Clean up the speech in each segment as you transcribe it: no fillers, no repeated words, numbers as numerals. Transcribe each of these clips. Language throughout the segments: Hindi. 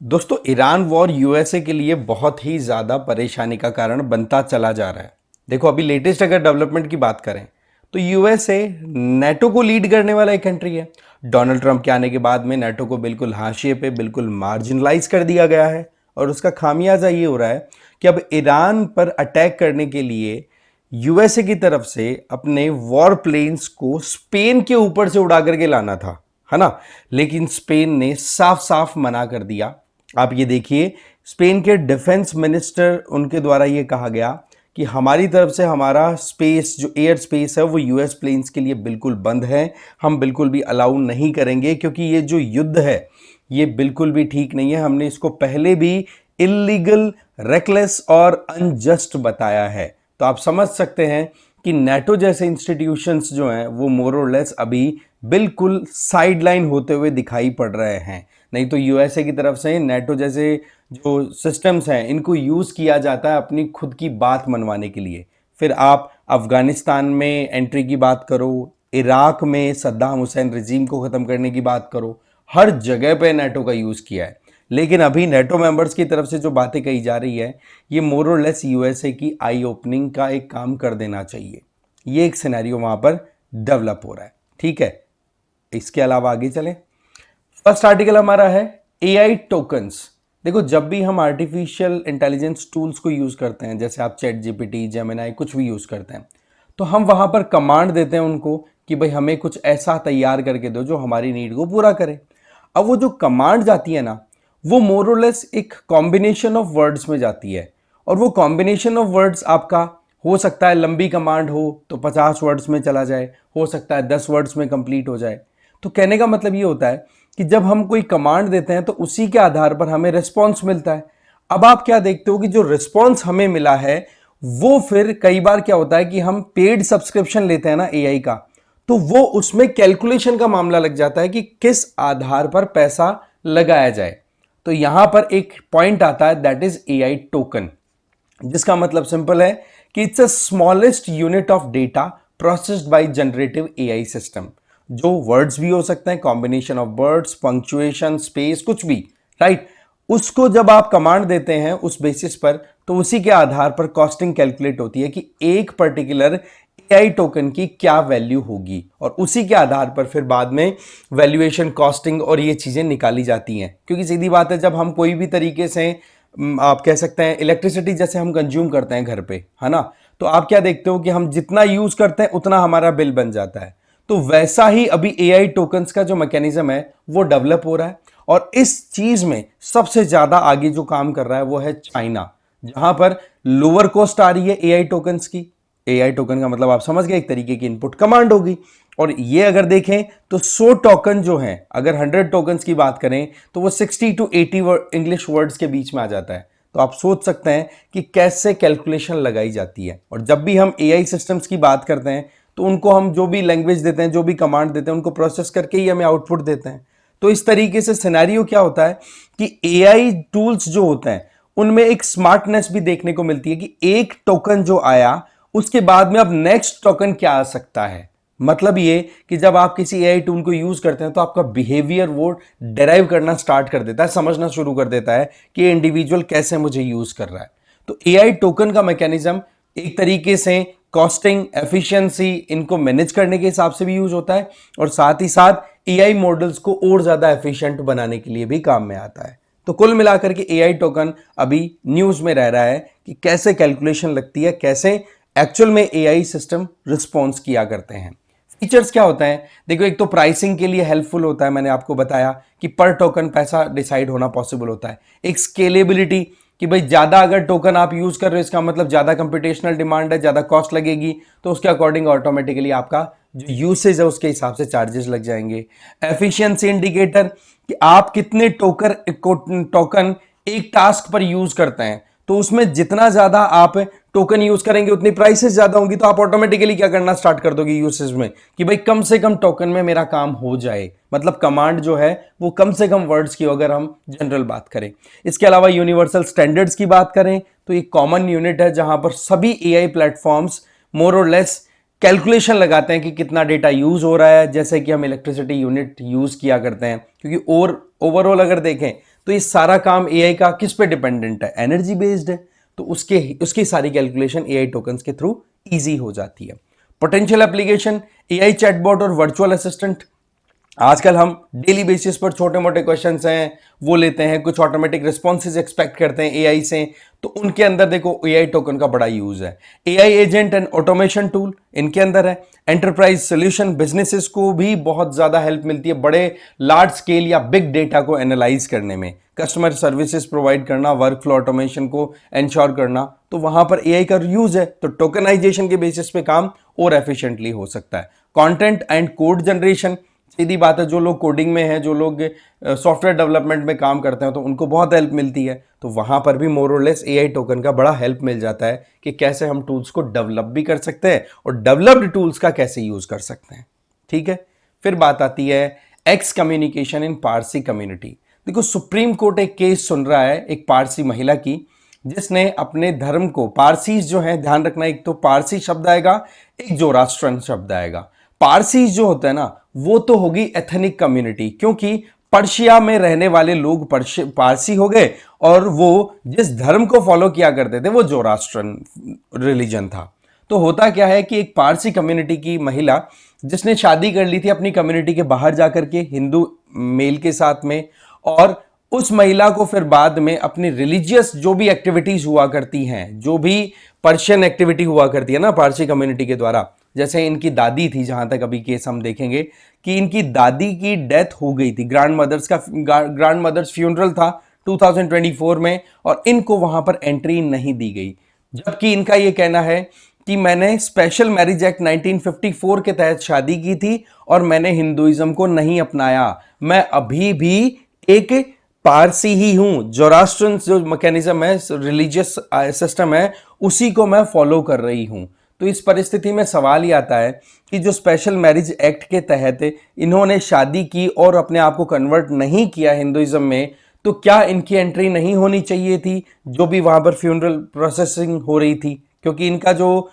दोस्तों, ईरान वॉर यूएसए के लिए बहुत ही ज़्यादा परेशानी का कारण बनता चला जा रहा है। देखो, अभी लेटेस्ट अगर डेवलपमेंट की बात करें तो यूएसए नेटो को लीड करने वाला एक कंट्री है। डोनाल्ड ट्रंप के आने के बाद में नेटो को बिल्कुल हाशिए पे, बिल्कुल मार्जिनलाइज कर दिया गया है। और उसका खामियाजा ये हो रहा है कि अब ईरान पर अटैक करने के लिए यूएसए की तरफ से अपने वॉर प्लेन्स को स्पेन के ऊपर से उड़ा करके लाना था, है ना। लेकिन स्पेन ने साफ साफ मना कर दिया। आप ये देखिए, स्पेन के डिफेंस मिनिस्टर उनके द्वारा ये कहा गया कि हमारी तरफ से हमारा स्पेस, जो एयर स्पेस है, वो यूएस प्लेन्स के लिए बिल्कुल बंद है। हम बिल्कुल भी अलाउ नहीं करेंगे, क्योंकि ये जो युद्ध है ये बिल्कुल भी ठीक नहीं है। हमने इसको पहले भी इलीगल, रेकलेस और अनजस्ट बताया है। तो आप समझ सकते हैं कि नेटो जैसे इंस्टीट्यूशंस जो हैं वो मोर और लेस अभी बिल्कुल साइडलाइन होते हुए दिखाई पड़ रहे हैं। नहीं तो यूएसए की तरफ से नेटो जैसे जो सिस्टम्स हैं इनको यूज़ किया जाता है अपनी खुद की बात मनवाने के लिए। फिर आप अफगानिस्तान में एंट्री की बात करो, इराक में सद्दाम हुसैन रजीम को ख़त्म करने की बात करो, हर जगह पे नेटो का यूज़ किया है। लेकिन अभी नेटो मेंबर्स की तरफ से जो बातें कही जा रही है ये मोर और लेस यूएसए की आई ओपनिंग का एक काम कर देना चाहिए। ये एक सिनेरियो वहाँ पर डेवलप हो रहा है, ठीक है। इसके अलावा आगे चलें। फर्स्ट आर्टिकल हमारा है एआई टोकन्स। देखो, जब भी हम आर्टिफिशियल इंटेलिजेंस टूल्स को यूज़ करते हैं, जैसे आप चैट जीपीटी, जेमिनाई कुछ भी यूज़ करते हैं, तो हम वहाँ पर कमांड देते हैं उनको कि भाई हमें कुछ ऐसा तैयार करके दो जो हमारी नीड को पूरा करे। अब वो जो कमांड जाती है ना, वो मोर और लेस एक कॉम्बिनेशन ऑफ वर्ड्स में जाती है। और वो कॉम्बिनेशन ऑफ वर्ड्स आपका हो सकता है, लंबी कमांड हो तो 50 वर्ड्स में चला जाए, हो सकता है 10 वर्ड्स में कंप्लीट हो जाए। तो कहने का मतलब ये होता है कि जब हम कोई कमांड देते हैं तो उसी के आधार पर हमें रिस्पॉन्स मिलता है। अब आप क्या देखते हो कि जो रिस्पॉन्स हमें मिला है वो फिर कई बार क्या होता है कि हम पेड सब्सक्रिप्शन लेते हैं ना एआई का, तो वो उसमें कैलकुलेशन का मामला लग जाता है कि किस आधार पर पैसा लगाया जाए। तो यहां पर एक पॉइंट आता है, दैट इज एआई टोकन, जिसका मतलब सिंपल है कि it's a smallest unit of data processed bye generative AI system. जो वर्ड्स भी हो सकते हैं, combination of words, punctuation, space, कुछ भी, राइट। उसको जब आप कमांड देते हैं उस बेसिस पर, तो उसी के आधार पर कॉस्टिंग कैलकुलेट होती है कि एक पर्टिकुलर एआई टोकन की क्या वैल्यू होगी, और उसी के आधार पर फिर बाद में वैल्यूएशन, कॉस्टिंग और ये चीजें निकाली जाती हैं। क्योंकि सीधी बात है, जब हम कोई भी तरीके से आप कह सकते हैं इलेक्ट्रिसिटी जैसे हम कंज्यूम करते हैं घर पे, है ना, तो आप क्या देखते हो कि हम जितना यूज करते हैं उतना हमारा बिल बन जाता है। तो वैसा ही अभी एआई टोकन्स का जो मैकेनिज्म है वो डेवलप हो रहा है। और इस चीज में सबसे ज्यादा आगे जो काम कर रहा है वो है चाइना, जहां पर लोअर कॉस्ट आ रही है एआई टोकन्स की। एआई टोकन का मतलब आप समझ गए, एक तरीके की इनपुट कमांड होगी। और ये अगर देखें तो 100 टोकन जो हैं, अगर 100 टोकन्स की बात करें तो वो 60 टू 80 इंग्लिश वर्ड्स के बीच में आ जाता है। तो आप सोच सकते हैं कि कैसे कैलकुलेशन लगाई जाती है। और जब भी हम एआई सिस्टम्स की बात करते हैं तो उनको हम जो भी लैंग्वेज देते हैं, जो भी कमांड देते हैं, उनको प्रोसेस करके ही हमें आउटपुट देते हैं। तो इस तरीके से सिनेरियो क्या होता है कि एआई टूल्स जो होते हैं उनमें एक स्मार्टनेस भी देखने को मिलती है कि एक टोकन जो आया उसके बाद में अब नेक्स्ट टोकन क्या आ सकता है। मतलब ये कि जब आप किसी एआई टूल को यूज करते हैं तो आपका बिहेवियर वो डेराइव करना स्टार्ट कर देता है, समझना शुरू कर देता है कि इंडिविजुअल कैसे मुझे यूज कर रहा है। तो एआई टोकन का मैकेनिज्म एक तरीके से कॉस्टिंग, एफिशिएंसी, इनको मैनेज करने के हिसाब से भी यूज होता है, और साथ ही साथ एआई मॉडल्स को और ज्यादा एफिशिएंट बनाने के लिए भी काम में आता है। तो कुल मिलाकर के एआई टोकन अभी न्यूज में रह रहा है कि कैसे कैलकुलेशन लगती है, कैसे एक्चुअल में एआई सिस्टम रिस्पॉन्स किया करते हैं। फीचर्स क्या होता है, देखो, एक तो प्राइसिंग के लिए हेल्पफुल होता है, मैंने आपको बताया कि पर टोकन पैसा डिसाइड होना पॉसिबल होता है। एक स्केलेबिलिटी, कि भाई ज्यादा अगर टोकन आप यूज कर रहे हो इसका मतलब ज्यादा कंप्यूटेशनल डिमांड है, ज्यादा कॉस्ट लगेगी, तो उसके अकॉर्डिंग ऑटोमेटिकली आपका जो यूसेज है उसके हिसाब से चार्जेस लग जाएंगे। एफिशिएंसी इंडिकेटर, कि आप कितने टोकन एक टास्क पर यूज करते हैं, तो उसमें जितना ज्यादा आप टोकन यूज करेंगे उतनी प्राइसेस ज्यादा होंगी, तो आप ऑटोमेटिकली क्या करना स्टार्ट कर दोगे यूसेज में कि भाई कम से कम टोकन में मेरा काम हो जाए। मतलब कमांड जो है वो कम से कम वर्ड्स की, अगर हम जनरल बात करें। इसके अलावा यूनिवर्सल स्टैंडर्ड्स की बात करें तो एक कॉमन यूनिट है जहां पर सभी एआई प्लेटफॉर्म्स मोर और लेस कैलकुलेशन लगाते हैं कि कितना डेटा यूज हो रहा है, जैसे कि हम इलेक्ट्रिसिटी यूनिट यूज किया करते हैं। क्योंकि और ओवरऑल अगर देखें तो ये सारा काम एआई का किस पे डिपेंडेंट है, एनर्जी बेस्ड है, तो उसकी सारी कैलकुलेशन एआई टोकन्स के थ्रू इजी हो जाती है। पोटेंशियल एप्लीकेशन, एआई चैटबॉट और वर्चुअल असिस्टेंट। आजकल हम डेली बेसिस पर छोटे मोटे क्वेश्चंस हैं वो लेते हैं, कुछ ऑटोमेटिक रिस्पॉन्सेज एक्सपेक्ट करते हैं एआई से, तो उनके अंदर देखो एआई टोकन का बड़ा यूज है। AI agent and automation tool इनके अंदर है। एंटरप्राइज सोल्यूशन, बिजनेसेस को भी बहुत ज्यादा हेल्प मिलती है बड़े लार्ज स्केल या बिग डेटा को एनालाइज करने में, कस्टमर सर्विसेज प्रोवाइड करना, वर्क फ्लो ऑटोमेशन को इंश्योर करना, तो वहां पर एआई का यूज है, तो टोकनाइजेशन के बेसिस पे काम और एफिशिएंटली हो सकता है। कंटेंट एंड कोड जनरेशन, सीधी बात है, जो लोग कोडिंग में हैं, जो लोग सॉफ्टवेयर डेवलपमेंट में काम करते हैं, तो उनको बहुत हेल्प मिलती है, तो वहां पर भी मोर और लेस एआई टोकन का बड़ा हेल्प मिल जाता है कि कैसे हम टूल्स को डेवलप भी कर सकते हैं और डेवलप्ड टूल्स का कैसे यूज कर सकते हैं। ठीक है, फिर बात आती है x communication in Parsi community. देखो सुप्रीम कोर्ट एक केस सुन रहा है एक पारसी महिला की, जिसने अपने धर्म को, पारसीज जो है, ध्यान रखना, एक तो पारसी शब्द आएगा, एक जोरास्ट्रन शब्द आएगा। पारसीज जो होता है ना, वो तो होगी एथनिक कम्युनिटी, क्योंकि पर्शिया में रहने वाले लोग पारसी हो गए और वो जिस धर्म को फॉलो किया करते थे वो जोरास्ट्रन रिलीजन था। तो होता क्या है कि एक पारसी कम्युनिटी की महिला जिसने शादी कर ली थी अपनी कम्युनिटी के बाहर जाकर के हिंदू मेल के साथ में, और उस महिला को फिर बाद में अपनी रिलीजियस जो भी एक्टिविटीज हुआ करती हैं, जो भी पर्शियन एक्टिविटी हुआ करती है ना पारसी कम्युनिटी के द्वारा, जैसे इनकी दादी थी, जहां तक अभी केस हम देखेंगे कि इनकी दादी की डेथ हो गई थी, ग्रैंड मदर्स फ्यूनरल था 2024 में, और इनको वहां पर एंट्री नहीं दी गई, जबकि इनका यह कहना है कि मैंने स्पेशल मैरिज एक्ट 1954 के तहत शादी की थी और मैंने हिंदुइज्म को नहीं अपनाया, मैं अभी भी एक पारसी ही हूं, जोरास्ट्रन जो मैकेनिज्म है, रिलीजियस सिस्टम है, उसी को मैं फॉलो कर रही हूं। तो इस परिस्थिति में सवाल ये आता है कि जो स्पेशल मैरिज एक्ट के तहत इन्होंने शादी की और अपने आप को कन्वर्ट नहीं किया हिंदुइज्म में, तो क्या इनकी एंट्री नहीं होनी चाहिए थी जो भी वहां पर फ्यूनरल प्रोसेसिंग हो रही थी? क्योंकि इनका जो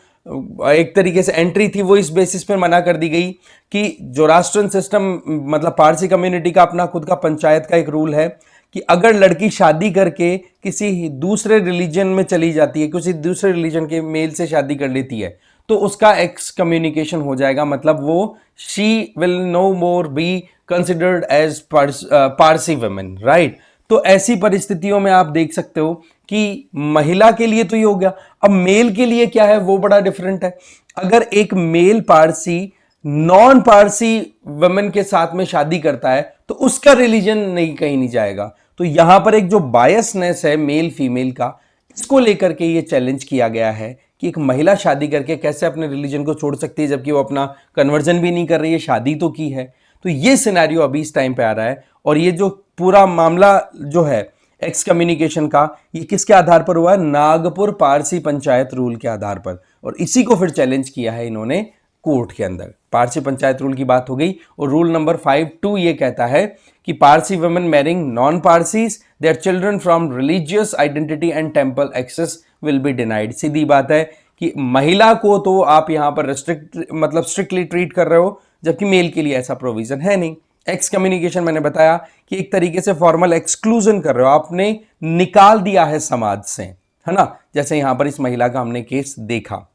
एक तरीके से एंट्री थी वो इस बेसिस पर मना कर दी गई कि जोरास्ट्रन सिस्टम, मतलब पारसी कम्युनिटी का अपना खुद का पंचायत का एक रूल है कि अगर लड़की शादी करके किसी दूसरे रिलीजन में चली जाती है, किसी दूसरे रिलीजन के मेल से शादी कर लेती है, तो उसका एक्स कम्युनिकेशन हो जाएगा, मतलब वो she will no more be considered as Parsi women, right. तो ऐसी परिस्थितियों में आप देख सकते हो कि महिला के लिए तो ये हो गया, अब मेल के लिए क्या है वो बड़ा डिफरेंट है। अगर एक male Parsi non Parsi women के साथ में शादी करता है तो उसका रिलीजन नहीं, कहीं नहीं जाएगा। तो यहां पर एक जो बायसनेस है मेल फीमेल का, इसको लेकर के ये चैलेंज किया गया है कि एक महिला शादी करके कैसे अपने रिलीजन को छोड़ सकती है, जबकि वो अपना कन्वर्जन भी नहीं कर रही है, शादी तो की है। तो ये सिनेरियो अभी इस टाइम पे आ रहा है, और ये जो पूरा मामला जो है एक्स कम्युनिकेशन का, ये किसके आधार पर हुआ है? नागपुर पारसी पंचायत रूल के आधार पर, और इसी को फिर चैलेंज किया है इन्होंने कोर्ट के अंदर। पारसी पंचायत रूल की बात हो गई, और रूल नंबर 5(2) ये कहता है कि Parsi women marrying non Parsis, their children from religious identity and temple access will be denied. सीधी बात है कि महिला को तो आप यहां पर स्ट्रिक्टली ट्रीट कर रहे हो, जबकि मेल के लिए ऐसा प्रोविजन है नहीं। एक्स कम्युनिकेशन मैंने बताया कि एक तरीके से फॉर्मल एक्सक्लूजन कर रहे हो, आपने निकाल दिया है समाज से, है ना, जैसे यहां पर इस महिला का हमने केस देखा।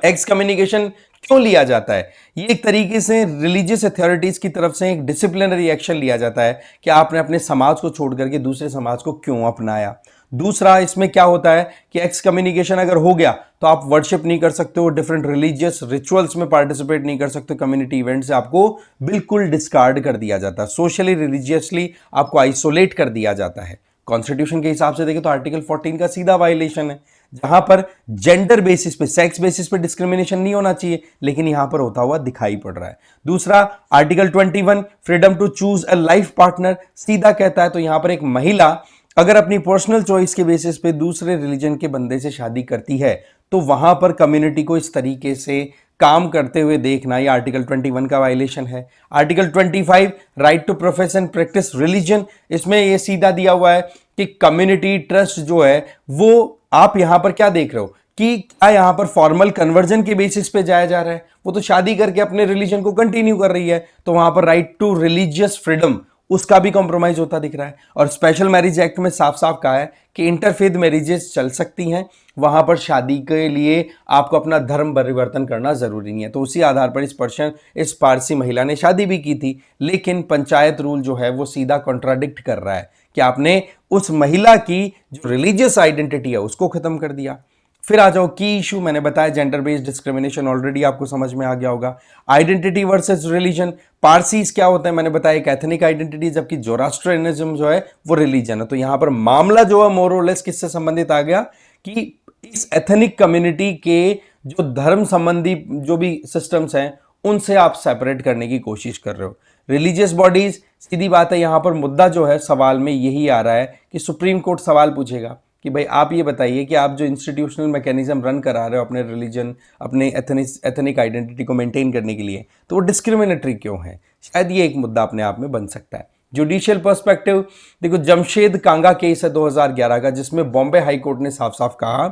एक्स कम्युनिकेशन क्यों लिया जाता है? ये एक तरीके से रिलीजियस अथॉरिटीज की तरफ से एक डिसिप्लिनरी एक्शन लिया जाता है कि आपने अपने समाज को छोड़ करके दूसरे समाज को क्यों अपनाया। दूसरा, इसमें क्या होता है कि एक्स कम्युनिकेशन अगर हो गया तो आप वर्शिप नहीं कर सकते हो, डिफरेंट रिलीजियस रिचुअल्स में पार्टिसिपेट नहीं कर सकते, कम्युनिटी इवेंट से आपको बिल्कुल डिस्कार्ड कर दिया जाता है, सोशली रिलीजियसली आपको आइसोलेट कर दिया जाता है। कॉन्स्टिट्यूशन के हिसाब से देखें तो आर्टिकल 14 का सीधा वायलेशन है, जहां पर जेंडर बेसिस पे, सेक्स बेसिस पे डिस्क्रिमिनेशन नहीं होना चाहिए, लेकिन यहां पर होता हुआ दिखाई पड़ रहा है। दूसरा, article 21 freedom to choose a life partner सीधा कहता है, तो यहां पर एक महिला अगर अपनी पर्सनल चॉइस के बेसिस पे दूसरे रिलीजन के बंदे से शादी करती है तो वहां पर कम्युनिटी को इस तरीके से काम करते हुए देखना, यह आर्टिकल 21 का वायलेशन है। Article 25 right to profess and practice religion, इसमें यह सीधा दिया हुआ है कि कम्युनिटी ट्रस्ट जो है वो आप यहां पर क्या देख रहे हो कि क्या यहां पर फॉर्मल कन्वर्जन के बेसिस पे जाया जा रहा है, वो तो शादी करके अपने रिलीजन को कंटिन्यू कर रही है, तो वहां पर राइट टू रिलीजियस फ्रीडम उसका भी कॉम्प्रोमाइज होता दिख रहा है। और स्पेशल मैरिज एक्ट में साफ साफ कहा है कि इंटरफेथ मैरिजेस चल सकती हैं, वहां पर शादी के लिए आपको अपना धर्म परिवर्तन करना जरूरी नहीं है। तो उसी आधार पर इस पारसी महिला ने शादी भी की थी, लेकिन पंचायत रूल जो है वो सीधा कॉन्ट्राडिक्ट कर रहा है कि आपने उस महिला की जो रिलीजियस आइडेंटिटी है उसको खत्म कर दिया। फिर आ जाओ की इशू, मैंने बताया जेंडर बेस्ड डिस्क्रिमिनेशन, ऑलरेडी आपको समझ में आ गया होगा। आइडेंटिटी वर्सेस रिलीजन, पारसीज क्या होता है मैंने बताया, एक एथनिक आइडेंटिटी, जबकि जोरास्ट्रियनिज्म जो है वो रिलीजन है। तो यहां पर मामला जो है मोर और लेस किससे संबंधित आ गया कि इस एथनिक कम्युनिटी के जो धर्म संबंधी जो भी सिस्टम्स हैं उनसे आप सेपरेट करने की कोशिश कर रहे हो। रिलीजियस बॉडीज, सीधी बात है, यहां पर मुद्दा जो है सवाल में यही आ रहा है कि सुप्रीम कोर्ट सवाल पूछेगा कि भाई आप ये बताइए कि आप जो इंस्टीट्यूशनल मैकेनिज्म रन करा रहे हो अपने रिलीजन, अपने एथनिक आइडेंटिटी को मेंटेन करने के लिए, तो वो डिस्क्रिमिनेटरी क्यों है। शायद ये एक मुद्दा अपने आप में बन सकता है। जुडिशियल पर्सपेक्टिव, देखो जमशेद कांगा केस है 2011 का, जिसमें बॉम्बे हाई कोर्ट ने साफ साफ कहा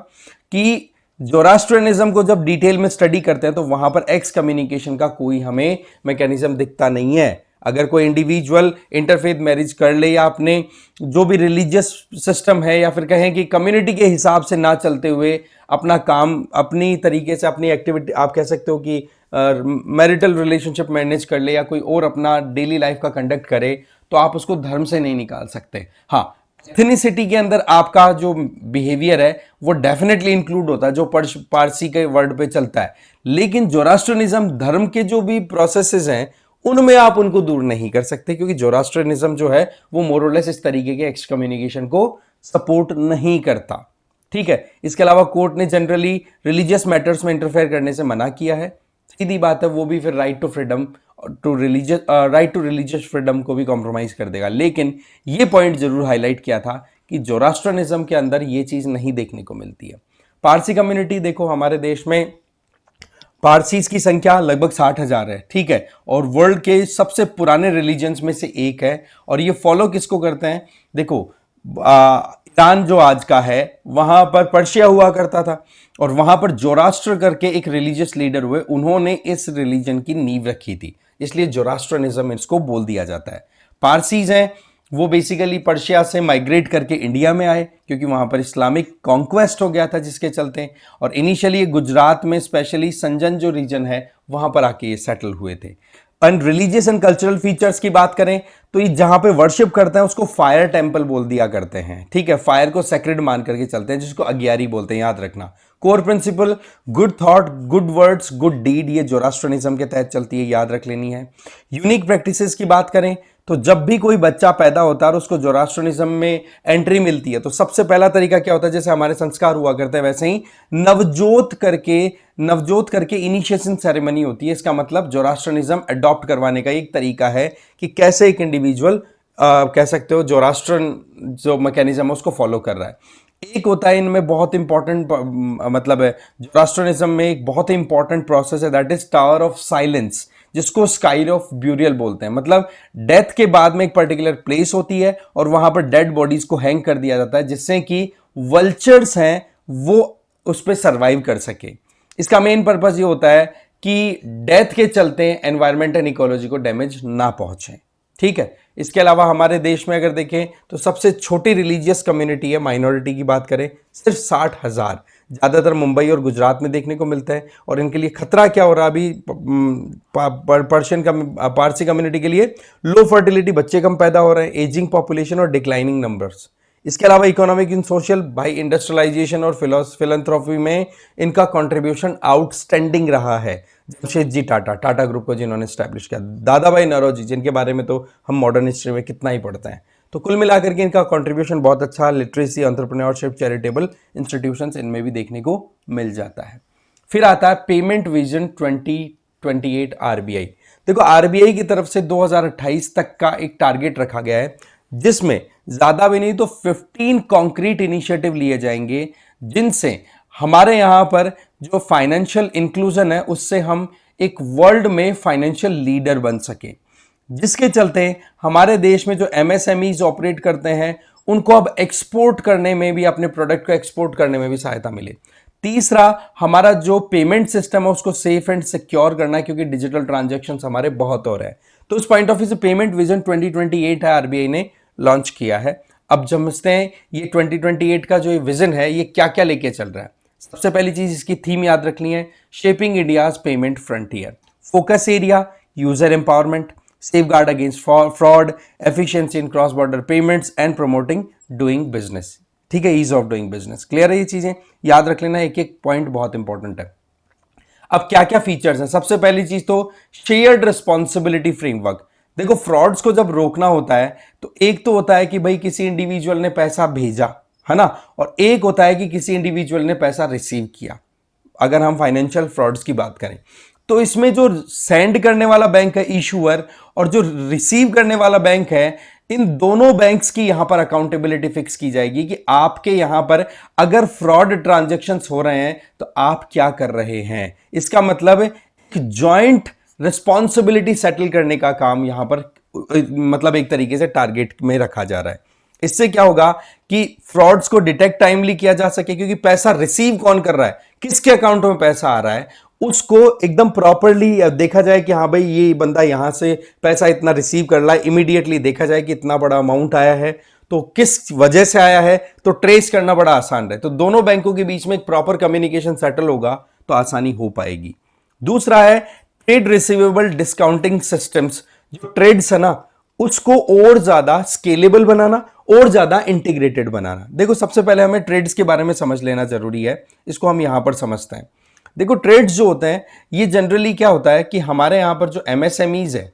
कि जोरास्ट्रियनिज्म को जब डिटेल में स्टडी करते हैं तो वहां पर एक्स कम्युनिकेशन का कोई हमें मैकेनिज्म दिखता नहीं है। अगर कोई इंडिविजुअल इंटरफेथ मैरिज कर ले या अपने जो भी रिलीजियस सिस्टम है या फिर कहें कि कम्युनिटी के हिसाब से ना चलते हुए अपना काम अपनी तरीके से, अपनी एक्टिविटी, आप कह सकते हो कि मैरिटल रिलेशनशिप मैनेज कर ले या कोई और अपना डेली लाइफ का कंडक्ट करे, तो आप उसको धर्म से नहीं निकाल सकते। हाँ, एथनिसिटी के अंदर आपका जो बिहेवियर है वो डेफिनेटली इंक्लूड होता है, जो पारसी के वर्ड पे चलता है, लेकिन जोरास्ट्रियनिज्म धर्म के जो भी प्रोसेसेस हैं उनमें आप उनको दूर नहीं कर सकते, क्योंकि जोरास्ट्रियनिज्म जो है वो मोरलेस इस तरीके के एक्स कम्युनिकेशन को सपोर्ट नहीं करता। ठीक है, इसके अलावा कोर्ट ने जनरली रिलीजियस मैटर्स में इंटरफेयर करने से मना किया है। सीधी बात है, वो भी फिर right to freedom right to religious freedom को भी कॉम्प्रोमाइज कर देगा। लेकिन ये पॉइंट जरूर हाईलाइट किया था कि जोरास्ट्रियनिज्म के अंदर ये चीज नहीं देखने को मिलती है। पारसी कम्युनिटी देखो, हमारे देश में पारसीज की संख्या लगभग 60,000 है, ठीक है, और वर्ल्ड के सबसे पुराने रिलीजन्स में से एक है। और ये फॉलो किसको करते हैं, देखो ईरान जो आज का है वहां पर पर्शिया हुआ करता था और वहां पर जोरास्ट्र करके एक रिलीजियस लीडर हुए, उन्होंने इस रिलीजन की नींव रखी थी, इसलिए जोरास्ट्रनिज्म इसको बोल दिया जाता है। पारसीज हैं वो बेसिकली पर्शिया से माइग्रेट करके इंडिया में आए, क्योंकि वहां पर इस्लामिक कॉन्क्वेस्ट हो गया था जिसके चलते, और इनिशियली गुजरात में स्पेशली संजन जो रीजन है वहां पर आके ये सेटल हुए थे। And religious and cultural features की बात करें तो ये जहां पे वर्शिप करते हैं उसको फायर टेंपल बोल दिया करते हैं, ठीक है, फायर को सेक्रेड मान करके चलते हैं, जिसको अग्यारी बोलते हैं, याद रखना। Core principle good thought, good words, good deed, ये जोरास्ट्रियनिज्म के तहत चलती है, याद रख लेनी है। यूनिक प्रैक्टिसेस की बात करें तो जब भी कोई बच्चा पैदा होता है और उसको जोरास्ट्रियनिज्म में एंट्री मिलती है तो सबसे पहला तरीका क्या होता है, जैसे हमारे संस्कार हुआ करते हैं वैसे ही नवजोत करके इनिशिएशन सेरेमनी होती है। इसका मतलब जोरास्ट्रियनिज्म अडॉप्ट करवाने का एक तरीका है कि कैसे एक इंडिविजुअल कह सकते हो जोरास्ट्रियन जो मैकेनिज्म है उसको फॉलो कर रहा है। एक होता है इनमें बहुत इंपॉर्टेंट, मतलब है जोरास्ट्रियनिज्म में एक बहुत ही इंपॉर्टेंट प्रोसेस है, that is tower of silence, जिसको स्काई ऑफ ब्यूरियल बोलते हैं। मतलब डेथ के बाद में एक पर्टिकुलर प्लेस होती है और वहां पर डेड बॉडीज को हैंग कर दिया जाता है, जिससे कि वल्चर्स हैं वो उस पर सर्वाइव कर सके। इसका मेन पर्पस ये होता है कि डेथ के चलते एनवायरमेंट एंड इकोलॉजी को डैमेज ना पहुंचे, ठीक है। इसके अलावा हमारे देश में अगर देखें तो सबसे छोटी रिलीजियस कम्युनिटी है, माइनॉरिटी की बात करें, सिर्फ 60,000, ज़्यादातर मुंबई और गुजरात में देखने को मिलता है। और इनके लिए खतरा क्या हो रहा है अभी पारसी कम्युनिटी के लिए, लो फर्टिलिटी, बच्चे कम पैदा हो रहे हैं, एजिंग पॉपुलेशन और डिक्लाइनिंग नंबर्स। इसके अलावा इकोनॉमिक एंड सोशल, भाई इंडस्ट्रियलाइजेशन और फिलंथ्रॉफी में इनका कंट्रीब्यूशन आउटस्टैंडिंग रहा है। जमशेद जी टाटा ग्रुप को जिन्होंने स्टैब्लिश किया, दादा भाई नौरोजी जिनके बारे में तो हम मॉडर्न हिस्ट्री में कितना ही पढ़ते हैं। तो कुल मिलाकर के इनका कंट्रीब्यूशन बहुत अच्छा, लिटरेसी, एंटरप्रेन्योरशिप, चैरिटेबल इंस्टीट्यूशंस, इनमें भी देखने को मिल जाता है। फिर आता है पेमेंट विजन 2028 आरबीआई। देखो आरबीआई की तरफ से 2028 तक का एक टारगेट रखा गया है, जिसमें ज्यादा भी नहीं तो 15 कॉन्क्रीट इनिशिएटिव लिए जाएंगे, जिनसे हमारे यहां पर जो फाइनेंशियल इंक्लूजन है उससे हम एक वर्ल्ड में फाइनेंशियल लीडर बन सके, जिसके चलते हमारे देश में जो एमएसएमईज ऑपरेट करते हैं उनको अब एक्सपोर्ट करने में भी, अपने प्रोडक्ट को एक्सपोर्ट करने में भी सहायता मिले। तीसरा, हमारा जो पेमेंट सिस्टम है उसको सेफ एंड सिक्योर करना है, क्योंकि डिजिटल ट्रांजैक्शंस हमारे बहुत हो रहे हैं। तो उस पॉइंट ऑफ व्यू से पेमेंट विजन 2028 है, आरबीआई ने लॉन्च किया है। अब समझते हैं ये 2028 का जो ये विजन है ये क्या क्या लेके चल रहा है। सबसे पहली चीज इसकी थीम याद रखनी है, shaping India's payment frontier. Focus area user empowerment, safeguard against fraud, efficiency in cross border payments and promoting doing business। ठीक है, ease of doing business. Clear है, ये चीजें याद रख लेना, एक एक पॉइंट बहुत इंपॉर्टेंट है। अब क्या क्या फीचर्स हैं, सबसे पहली चीज तो शेयर्ड रिस्पॉन्सिबिलिटी फ्रेमवर्क। देखो फ्रॉड्स को जब रोकना होता है तो एक तो होता है कि भाई किसी इंडिविजुअल ने पैसा भेजा है ना, और एक होता है कि किसी इंडिविजुअल ने पैसा रिसीव किया, अगर हम फाइनेंशियल फ्रॉड्स की बात करें। तो इसमें जो सेंड करने वाला बैंक है इशूअर, और जो रिसीव करने वाला बैंक है, इन दोनों बैंक्स की यहां पर अकाउंटेबिलिटी फिक्स की जाएगी कि आपके यहां पर अगर फ्रॉड ट्रांजैक्शंस हो रहे हैं तो आप क्या कर रहे हैं। इसका मतलब एक जॉइंट रिस्पॉन्सिबिलिटी सेटल करने का काम यहां पर मतलब एक तरीके से टारगेट में रखा जा रहा है। इससे क्या होगा कि फ्रॉड्स को डिटेक्ट टाइमली किया जा सके, क्योंकि पैसा रिसीव कौन कर रहा है, किसके अकाउंट में पैसा आ रहा है, उसको एकदम प्रॉपरली देखा जाए कि हाँ भाई ये बंदा यहां से पैसा इतना रिसीव कर रहा है, इमीडिएटली देखा जाए कि इतना बड़ा अमाउंट आया है तो किस वजह से आया है, तो ट्रेस करना बड़ा आसान रहे। तो दोनों बैंकों के बीच में एक प्रॉपर कम्युनिकेशन सेटल होगा तो आसानी हो पाएगी। दूसरा है ट्रेड रिसीवेबल डिस्काउंटिंग सिस्टम्स। जो ट्रेड्स है ना उसको और ज्यादा स्केलेबल बनाना और ज्यादा इंटीग्रेटेड बनाना। देखो सबसे पहले हमें ट्रेड्स के बारे में समझ लेना जरूरी है, इसको हम यहां पर समझते हैं। देखो ट्रेड्स जो होते हैं ये जनरली क्या होता है कि हमारे यहां पर जो एमएसएमईज है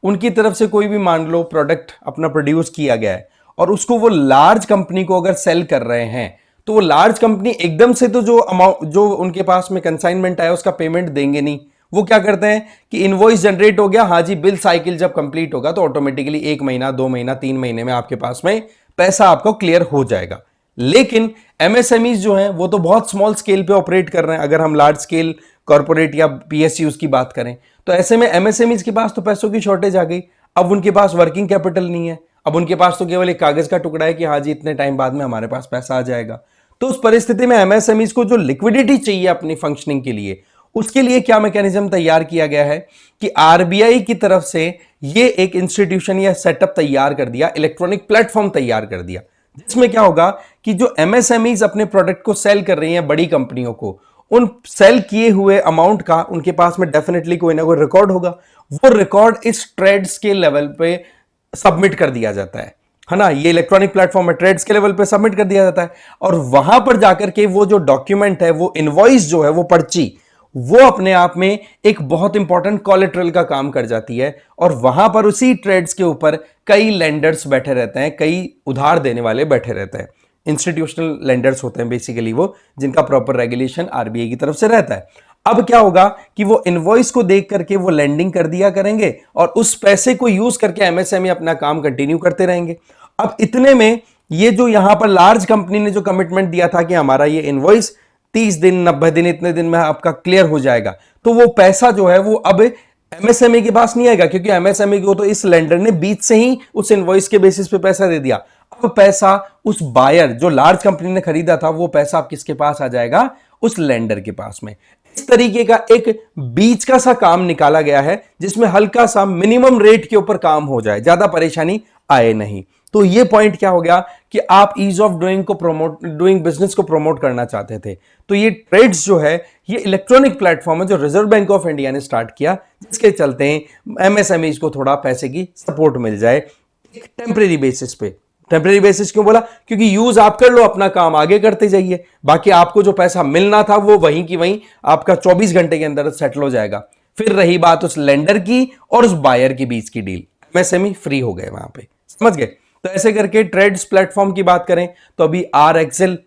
उनकी तरफ से कोई भी मान लो प्रोडक्ट अपना प्रोड्यूस किया गया है और उसको वो लार्ज कंपनी को अगर सेल कर रहे हैं, तो वो लार्ज कंपनी एकदम से तो जो अमाउंट जो उनके पास में कंसाइनमेंट आया उसका पेमेंट देंगे नहीं। वो क्या करते हैं कि इनवॉइस जनरेट हो गया, हाँ जी, बिल साइकिल जब कंप्लीट होगा तो ऑटोमेटिकली 1 महीना 2 महीना 3 महीने में आपके पास में पैसा आपको क्लियर हो जाएगा। लेकिन एमएसएमईज जो हैं वो तो बहुत स्मॉल स्केल पे ऑपरेट कर रहे हैं। अगर हम लार्ज स्केल कॉर्पोरेट या पीएसयूज की बात करें तो ऐसे में एमएसएमईज के पास तो पैसों की शॉर्टेज आ गई। अब उनके पास वर्किंग कैपिटल नहीं है, अब उनके पास तो केवल एक कागज का टुकड़ा है कि हाँ जी इतने टाइम बाद में हमारे पास पैसा आ जाएगा। तो उस परिस्थिति में एमएसएमईज को जो लिक्विडिटी चाहिए अपनी फंक्शनिंग के लिए, उसके लिए क्या मैकेनिज्म तैयार किया गया है कि आरबीआई की तरफ से ये एक इंस्टीट्यूशन या सेटअप तैयार कर दिया, इलेक्ट्रॉनिक प्लेटफॉर्म तैयार कर दिया, जिसमें क्या होगा कि जो एमएसएमईज अपने प्रोडक्ट को सेल कर रही हैं बड़ी कंपनियों को, उन सेल किए हुए अमाउंट का उनके पास में डेफिनेटली कोई ना कोई रिकॉर्ड होगा। वो रिकॉर्ड इस ट्रेड्स के लेवल पे सबमिट कर दिया जाता है ना। ये इलेक्ट्रॉनिक प्लेटफॉर्म है, ट्रेड्स के लेवल पे सबमिट कर दिया जाता है, और वहां पर जाकर के वो जो डॉक्यूमेंट है, वो इनवॉइस जो है, वो पर्ची, वो अपने आप में एक बहुत इंपॉर्टेंट कोलेटरल का काम कर जाती है। और वहां पर उसी ट्रेड्स के ऊपर कई लेंडर्स बैठे रहते हैं, कई उधार देने वाले बैठे रहते हैं। इंस्टीट्यूशनल लेंडर्स होते हैं बेसिकली वो, जिनका प्रॉपर रेगुलेशन आरबीआई की तरफ से रहता है। अब क्या होगा कि वो इनवॉइस को देख करके वो लेंडिंग कर दिया करेंगे और उस पैसे को यूज करके एमएसएमई अपना काम कंटिन्यू करते रहेंगे। अब इतने में ये जो यहां पर लार्ज कंपनी ने जो कमिटमेंट दिया था कि हमारा ये इनवॉइस 30 दिन 90 दिन इतने दिन में आपका क्लियर हो जाएगा, तो वो पैसा जो है वो अब एमएसएमई के पास नहीं आएगा, क्योंकि एमएसएमई को तो इस लेंडर ने बीच से ही उस इनवॉइस के बेसिस पे पैसा दे दिया। अब पैसा उस बायर जो लार्ज कंपनी ने खरीदा था, वो पैसा अब किसके पास आ जाएगा, उस लेंडर के पास में। इस तरीके का एक बीच का सा काम निकाला गया है जिसमें हल्का सा मिनिमम रेट के ऊपर काम हो जाए, ज्यादा परेशानी आए नहीं। तो ये पॉइंट क्या हो गया कि आप ईज ऑफ डूइंग बिजनेस को प्रमोट करना चाहते थे, तो ये ट्रेड्स जो है ये इलेक्ट्रॉनिक प्लेटफॉर्म है जो रिजर्व बैंक ऑफ इंडिया ने स्टार्ट किया, जिसके चलते एमएसएमईज को थोड़ा पैसे की सपोर्ट मिल जाए एक टेम्परेरी बेसिस पे। टेम्परेरी बेसिस क्यों बोला, क्योंकि यूज आप कर लो, अपना काम आगे करते जाइए, बाकी आपको जो पैसा मिलना था वो वहीं की वहीं आपका 24 घंटे के अंदर सेटल हो जाएगा। फिर रही बात उस लेंडर की और उस बायर के बीच की डील, एमएसएमई फ्री हो गए वहां पे, समझ गए। तो ऐसे करके ट्रेड्स प्लेटफॉर्म की बात करें तो अभी आर एक्सेल,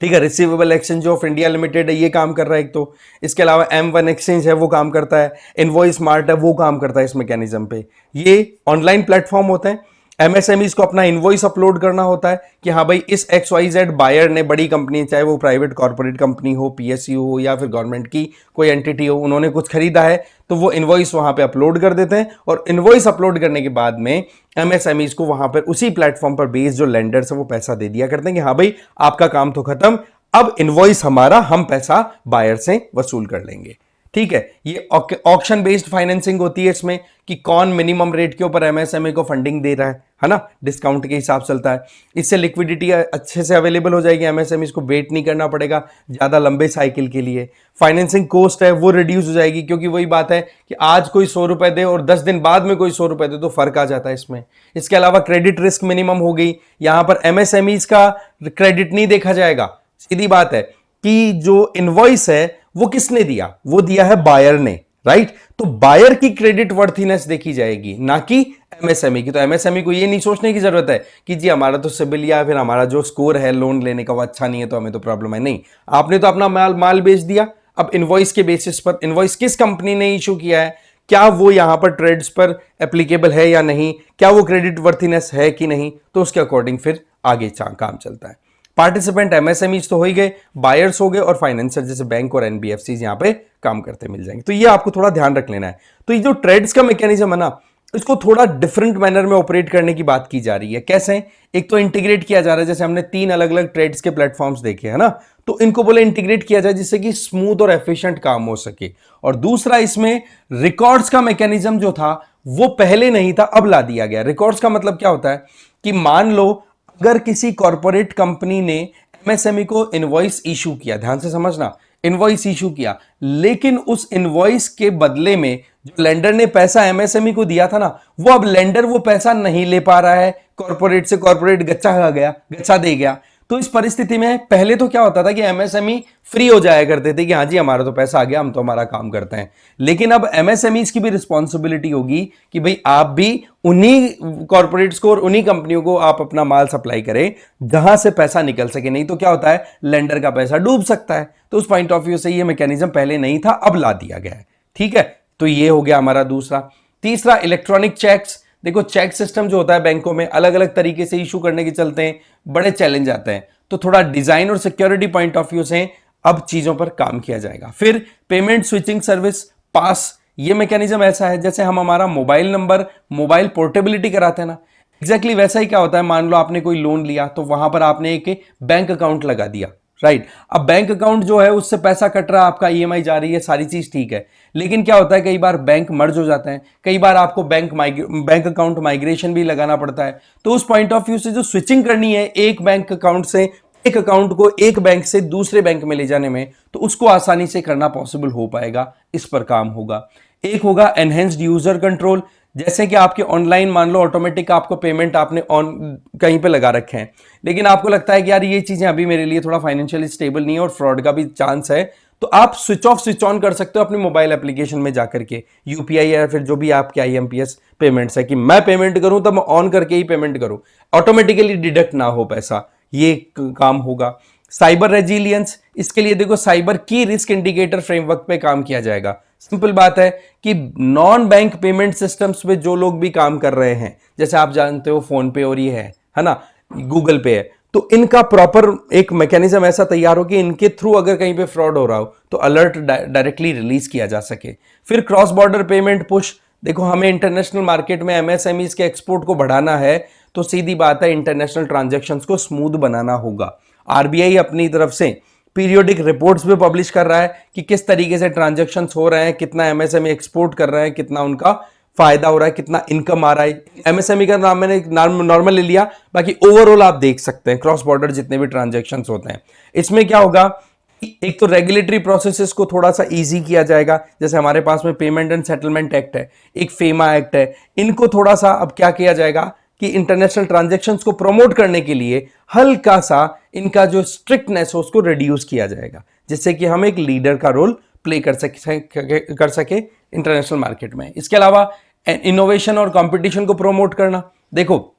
ठीक है, receivable exchange of India limited है, ये काम कर रहा है एक तो। इसके अलावा M1 एक्सचेंज है, वो काम करता है। इनवॉइस स्मार्ट है, वो काम करता है इस मैकेनिज्म पे। ये ऑनलाइन प्लेटफॉर्म होते हैं। एमएसएमईज को अपना इनवॉइस अपलोड करना होता है कि हाँ भाई इस XYZ बायर ने, बड़ी कंपनी, चाहे वो प्राइवेट कॉर्पोरेट कंपनी हो, पीएसयू हो या फिर गवर्नमेंट की कोई एंटिटी हो, उन्होंने कुछ खरीदा है, तो वो इनवॉइस वहां पे अपलोड कर देते हैं। और इनवॉइस अपलोड करने के बाद में एमएसएमईज को वहां पर उसी प्लेटफॉर्म पर बेस्ड जो लेंडर्स है वो पैसा दे दिया करते हैं कि हाँ भाई आपका काम तो खत्म, अब इनवॉइस हमारा, हम पैसा बायर से वसूल कर लेंगे। ठीक है, ये ऑक्शन बेस्ड फाइनेंसिंग होती है इसमें कि कौन मिनिमम रेट के ऊपर एमएसएमई को फंडिंग दे रहा है ना, डिस्काउंट के हिसाब चलता है। इससे लिक्विडिटी अच्छे से अवेलेबल हो जाएगी, एमएसएमई को वेट नहीं करना पड़ेगा ज्यादा लंबे साइकिल के लिए। फाइनेंसिंग कॉस्ट है वो रिड्यूस हो जाएगी, क्योंकि वही बात है कि आज कोई 100 रुपए दे और 10 दिन बाद में कोई 100 रुपए दे तो फर्क आ जाता है इसमें। इसके अलावा क्रेडिट रिस्क मिनिमम हो गई, यहां पर एमएसएमईज का क्रेडिट नहीं देखा जाएगा। सीधी बात है कि जो इनवॉइस है वो किसने दिया, वो दिया है बायर ने, राइट। तो बायर की क्रेडिट वर्थीनेस देखी जाएगी, ना कि एमएसएमई की। तो एमएसएमई को ये नहीं सोचने की जरूरत है कि जी हमारा तो सिबिल या फिर हमारा जो स्कोर है लोन लेने का वो अच्छा नहीं है तो हमें तो प्रॉब्लम है। नहीं, आपने तो अपना माल बेच दिया। अब इनवॉइस के बेसिस पर, इनवॉइस किस कंपनी ने इशू किया है, क्या वो यहां पर ट्रेड्स पर एप्लीकेबल है या नहीं, क्या वो क्रेडिट वर्थीनेस है कि नहीं, तो उसके अकॉर्डिंग फिर आगे काम चलता है। पार्टिसिपेंट एमएसएमईज तो हो ही गए, बायर्स हो गए, और फाइनेंसर जैसे बैंक और एनबीएफसी यहां पे काम करते मिल जाएंगे। तो ये आपको थोड़ा ध्यान रख लेना है। तो ये जो ट्रेड्स का मैकेनिज्म है ना, इसको थोड़ा डिफरेंट मैनर में ऑपरेट करने की बात की जा रही है। कैसे? एक तो इंटीग्रेट किया जा रहा है, जैसे हमने 3 अलग अलग ट्रेड्स के प्लेटफॉर्म्स देखे है ना, तो इनको बोले इंटीग्रेट किया जाए जिससे कि स्मूथ और एफिशिएंट काम हो सके। और दूसरा, इसमें रिकॉर्ड्स का मैकेनिज्म जो था वो पहले नहीं था, अब ला दिया गया। रिकॉर्ड्स का मतलब क्या होता है कि मान लो अगर किसी कॉर्पोरेट कंपनी ने एमएसएमई को इनवॉइस इशू किया, ध्यान से समझना, इनवॉइस इशू किया, लेकिन उस इनवॉइस के बदले में जो लेंडर ने पैसा एमएसएमई को दिया था ना, वो अब लेंडर वो पैसा नहीं ले पा रहा है कॉर्पोरेट से, कॉर्पोरेट गच्चा खा गया, गच्चा दे गया। तो इस परिस्थिति में पहले तो क्या होता था कि एमएसएमई फ्री हो जाया करते थे कि हाँ जी हमारा तो पैसा आ गया, हम तो हमारा काम करते हैं। लेकिन अब एमएसएमईज की भी रिस्पॉन्सिबिलिटी होगी कि भाई आप भी उन्हीं कॉर्पोरेट्स को और उन्हीं कंपनियों को आप अपना माल सप्लाई करें जहां से पैसा निकल सके, नहीं तो क्या होता है लेंडर का पैसा डूब सकता है। तो उस पॉइंट ऑफ व्यू से ये मैकेनिज्म पहले नहीं था, अब ला दिया गया है। ठीक है, तो ये हो गया हमारा दूसरा। तीसरा, इलेक्ट्रॉनिक चेक्स। देखो चेक सिस्टम जो होता है बैंकों में अलग अलग तरीके से इशू करने के चलते हैं बड़े चैलेंज आते हैं, तो थोड़ा डिजाइन और सिक्योरिटी पॉइंट ऑफ व्यू से अब चीजों पर काम किया जाएगा। फिर पेमेंट स्विचिंग सर्विस, पास, ये मैकेनिज्म ऐसा है जैसे हम हमारा मोबाइल नंबर, मोबाइल पोर्टेबिलिटी कराते हैं ना, एग्जैक्टली वैसा ही क्या होता है। मान लो आपने कोई लोन लिया तो वहां पर आपने एक बैंक अकाउंट लगा दिया, राइट। अब बैंक अकाउंट जो है उससे पैसा कट रहा है, आपका ईएमआई जा रही है, सारी चीज ठीक है। लेकिन क्या होता है कई बार बैंक मर्ज हो जाते हैं, कई बार आपको बैंक अकाउंट माइग्रेशन भी लगाना पड़ता है। तो उस पॉइंट ऑफ व्यू से जो स्विचिंग करनी है एक बैंक अकाउंट से, एक अकाउंट को एक बैंक से दूसरे बैंक में ले जाने में, तो उसको आसानी से करना पॉसिबल हो पाएगा, इस पर काम होगा। एक होगा एनहेंस्ड यूजर कंट्रोल, जैसे कि आपके ऑनलाइन मान लो ऑटोमेटिक आपको पेमेंट आपने ऑन कहीं पे लगा रखे हैं, लेकिन आपको लगता है कि यार ये चीजें अभी मेरे लिए थोड़ा फाइनेंशियली स्टेबल नहीं है और फ्रॉड का भी चांस है, तो आप स्विच ऑफ स्विच ऑन कर सकते हो अपने मोबाइल एप्लीकेशन में जाकर के, यूपीआई या फिर जो भी आपके आईएमपीएस पेमेंट्स है, कि मैं पेमेंट करूं तब मैं ऑन करके ही पेमेंट करूं, ऑटोमेटिकली डिडक्ट ना हो पैसा, ये काम होगा। साइबर रेजिलियंस, इसके लिए देखो साइबर की रिस्क इंडिकेटर फ्रेमवर्क पे काम किया जाएगा। सिंपल बात है कि नॉन बैंक पेमेंट सिस्टम्स पे जो लोग भी काम कर रहे हैं, जैसे आप जानते हो फोन पे और ये है ना, गूगल पे है, तो इनका प्रॉपर एक मैकेनिज्म ऐसा तैयार हो कि इनके थ्रू अगर कहीं पे फ्रॉड हो रहा हो तो अलर्ट डायरेक्टली रिलीज किया जा सके। फिर क्रॉस बॉर्डर पेमेंट पुश, देखो हमें इंटरनेशनल मार्केट में एमएसएमईज के एक्सपोर्ट को बढ़ाना है, तो सीधी बात है इंटरनेशनल ट्रांजैक्शंस को स्मूथ बनाना होगा। आरबीआई अपनी तरफ से पीरियोडिक रिपोर्ट्स भी पब्लिश कर रहा है कि किस तरीके से ट्रांजैक्शंस हो रहे हैं, कितना एमएसएमई एक्सपोर्ट कर रहे हैं, कितना उनका फायदा हो रहा है, कितना इनकम आ रहा है। एमएसएमई का नाम मैंने नॉर्मल ले लिया, बाकी ओवरऑल आप देख सकते हैं क्रॉस बॉर्डर जितने भी ट्रांजैक्शंस होते हैं। इसमें क्या होगा, एक तो रेगुलेटरी प्रोसेसेस को थोड़ा सा इजी किया जाएगा, जैसे हमारे पास में पेमेंट एंड सेटलमेंट एक्ट है, एक फेमा एक्ट है, इनको थोड़ा सा अब क्या किया जाएगा कि इंटरनेशनल ट्रांजैक्शंस को प्रमोट करने के लिए हल्का सा इनका जो स्ट्रिक्टनेस है उसको रिड्यूस किया जाएगा, जिससे कि हम एक लीडर का रोल प्ले कर सके इंटरनेशनल मार्केट में। इसके अलावा इनोवेशन और कंपटीशन को प्रमोट करना, देखो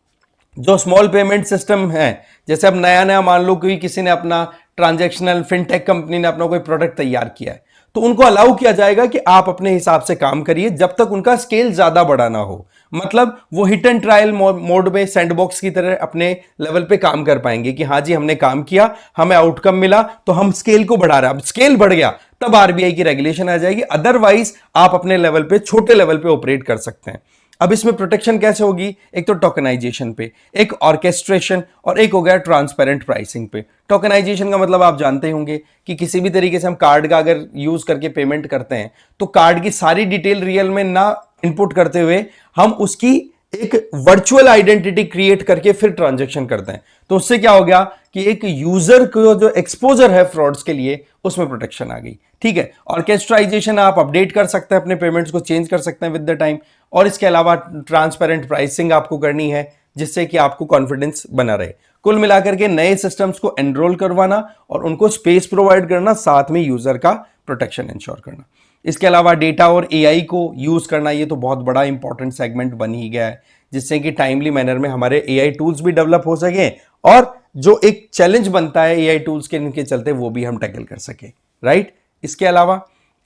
जो स्मॉल पेमेंट सिस्टम है, जैसे अब नया मान लो कि किसी ने अपना ट्रांजैक्शनल फिनटेक कंपनी ने अपना कोई प्रोडक्ट तैयार किया है, तो उनको अलाउ किया जाएगा कि आप अपने हिसाब से काम करिए जब तक उनका स्केल ज्यादा बड़ा ना हो। मतलब वो हिट एंड ट्रायल मोड में सैंडबॉक्स की तरह अपने लेवल पे काम कर पाएंगे कि हाँ जी हमने काम किया, हमें आउटकम मिला, तो हम स्केल को बढ़ा रहे हैं। अब स्केल बढ़ गया तब आरबीआई की रेगुलेशन आ जाएगी, अदरवाइज आप अपने लेवल पे छोटे लेवल पे ऑपरेट कर सकते हैं। अब इसमें प्रोटेक्शन कैसे होगी? एक तो टोकनाइजेशन पे, एक ऑर्केस्ट्रेशन, और एक हो गया ट्रांसपेरेंट प्राइसिंग पे। टोकनाइजेशन का मतलब आप जानते होंगे कि किसी भी तरीके से हम कार्ड का अगर यूज करके पेमेंट करते हैं तो कार्ड की सारी डिटेल रियल में ना इनपुट करते हुए हम उसकी एक वर्चुअल आइडेंटिटी क्रिएट करके फिर ट्रांजैक्शन करते हैं। तो उससे क्या हो गया कि एक यूजर को जो एक्सपोजर है फ्रॉड्स के लिए, उसमें प्रोटेक्शन आ गई। ठीक है, ऑर्केस्ट्राइजेशन आप अपडेट कर सकते हैं, अपने पेमेंट्स को चेंज कर सकते हैं विद द टाइम। और इसके अलावा ट्रांसपेरेंट प्राइसिंग आपको करनी है जिससे कि आपको कॉन्फिडेंस बना रहे। कुल मिलाकर के नए सिस्टम्स को एनरोल करवाना और उनको स्पेस प्रोवाइड करना, साथ में यूजर का प्रोटेक्शन इंश्योर करना। इसके अलावा डेटा और एआई को यूज करना, ये तो बहुत बड़ा इंपॉर्टेंट सेगमेंट बन ही गया है, जिससे कि टाइमली मैनर में हमारे एआई टूल्स भी डेवलप हो सके और जो एक चैलेंज बनता है एआई टूल्स के इनके चलते वो भी हम टैकल कर सके। राइट। इसके अलावा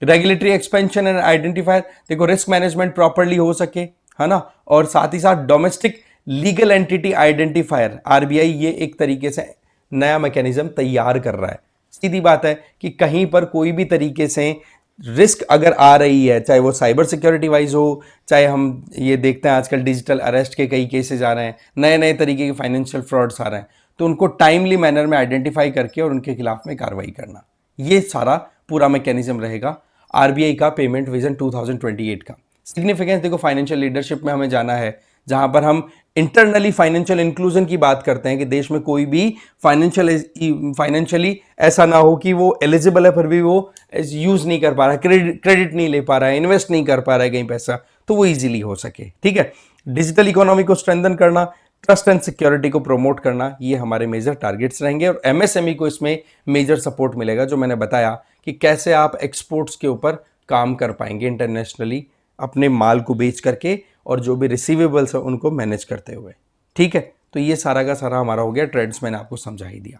रेगुलेटरी एक्सपेंशन एंड आइडेंटिफायर, देखो रिस्क मैनेजमेंट प्रॉपरली हो सके, है ना, और साथ ही साथ domestic legal entity identifier, RBI ये एक तरीके से नया मैकेनिज्म तैयार कर रहा है। सीधी बात है कि कहीं पर कोई भी तरीके से रिस्क अगर आ रही है, चाहे वो साइबर सिक्योरिटी वाइज हो, चाहे हम ये देखते हैं आजकल डिजिटल अरेस्ट के कई केसेस आ रहे हैं, नए नए तरीके के फाइनेंशियल फ्रॉड्स आ रहे हैं, तो उनको टाइमली मैनर में आइडेंटिफाई करके और उनके खिलाफ में कार्रवाई करना, ये सारा पूरा मैकेनिज्म रहेगा आरबीआई का पेमेंट विजन 2028 का। सिग्निफिकेंस देखो, फाइनेंशियल लीडरशिप में हमें जाना है, जहां पर हम इंटरनली फाइनेंशियल इंक्लूजन की बात करते हैं कि देश में कोई भी फाइनेंशियली ऐसा ना हो कि वो एलिजिबल है फिर भी वो यूज नहीं कर पा रहा है, क्रेडिट नहीं ले पा रहा है, इन्वेस्ट नहीं कर पा रहा है कहीं पैसा, तो वो इजीली हो सके। ठीक है, डिजिटल इकोनॉमी को स्ट्रेंथन करना, ट्रस्ट एंड सिक्योरिटी को प्रमोट करना, ये हमारे मेजर टारगेट्स रहेंगे। और एमएसएमई को इसमें मेजर सपोर्ट मिलेगा, जो मैंने बताया कि कैसे आप एक्सपोर्ट्स के ऊपर काम कर पाएंगे इंटरनेशनली, अपने माल को बेच करके और जो भी रिसीवेबल्स है उनको मैनेज करते हुए। ठीक है, तो ये सारा का सारा हमारा हो गया ट्रेड्स, मैंने आपको समझा ही दिया।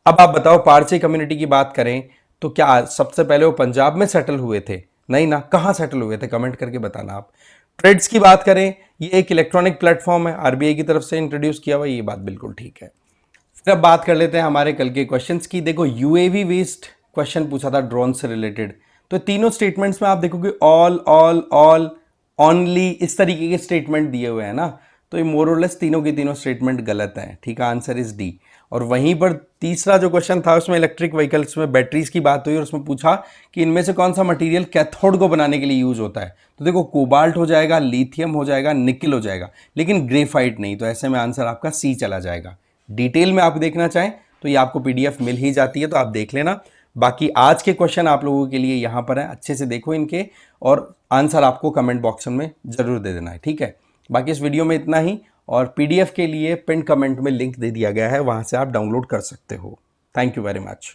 अब आप बताओ, पारसी कम्युनिटी की बात करें तो क्या सबसे पहले वो पंजाब में सेटल हुए थे? नहीं ना, कहाँ सेटल हुए थे, कमेंट करके बताना आप। ट्रेड्स की बात करें, ये एक इलेक्ट्रॉनिक प्लेटफॉर्म है, आरबीआई की तरफ से इंट्रोड्यूस किया हुआ, ये बात बिल्कुल ठीक है। फिर अब बात कर लेते हैं हमारे कल के क्वेश्चंस की। देखो यूएवी वेस्ट क्वेश्चन पूछा था ड्रोन से रिलेटेड, तो तीनों स्टेटमेंट्स में आप देखोगे ऑल ऑल ऑल ओनली इस तरीके के स्टेटमेंट दिए हुए हैं ना, तो ये मोर और लेस तीनों के तीनों स्टेटमेंट गलत हैं। ठीक है, आंसर इज डी। और वहीं पर तीसरा जो क्वेश्चन था उसमें इलेक्ट्रिक व्हीकल्स में बैटरीज की बात हुई और उसमें पूछा कि इनमें से कौन सा मटेरियल कैथोड को बनाने के लिए यूज होता है, तो देखो कोबाल्ट हो जाएगा, लिथियम हो जाएगा, निकिल हो जाएगा, लेकिन ग्रेफाइट नहीं, तो ऐसे में आंसर आपका सी चला जाएगा। डिटेल में आप देखना चाहें तो ये आपको पीडीएफ मिल ही जाती है, तो आप देख लेना। बाकी आज के क्वेश्चन आप लोगों के लिए यहाँ पर है, अच्छे से देखो इनके और आंसर आपको कमेंट बॉक्स में जरूर दे देना है। ठीक है, बाकी इस वीडियो में इतना ही, और पीडीएफ के लिए पिन कमेंट में लिंक दे दिया गया है, वहाँ से आप डाउनलोड कर सकते हो। Thank you very much.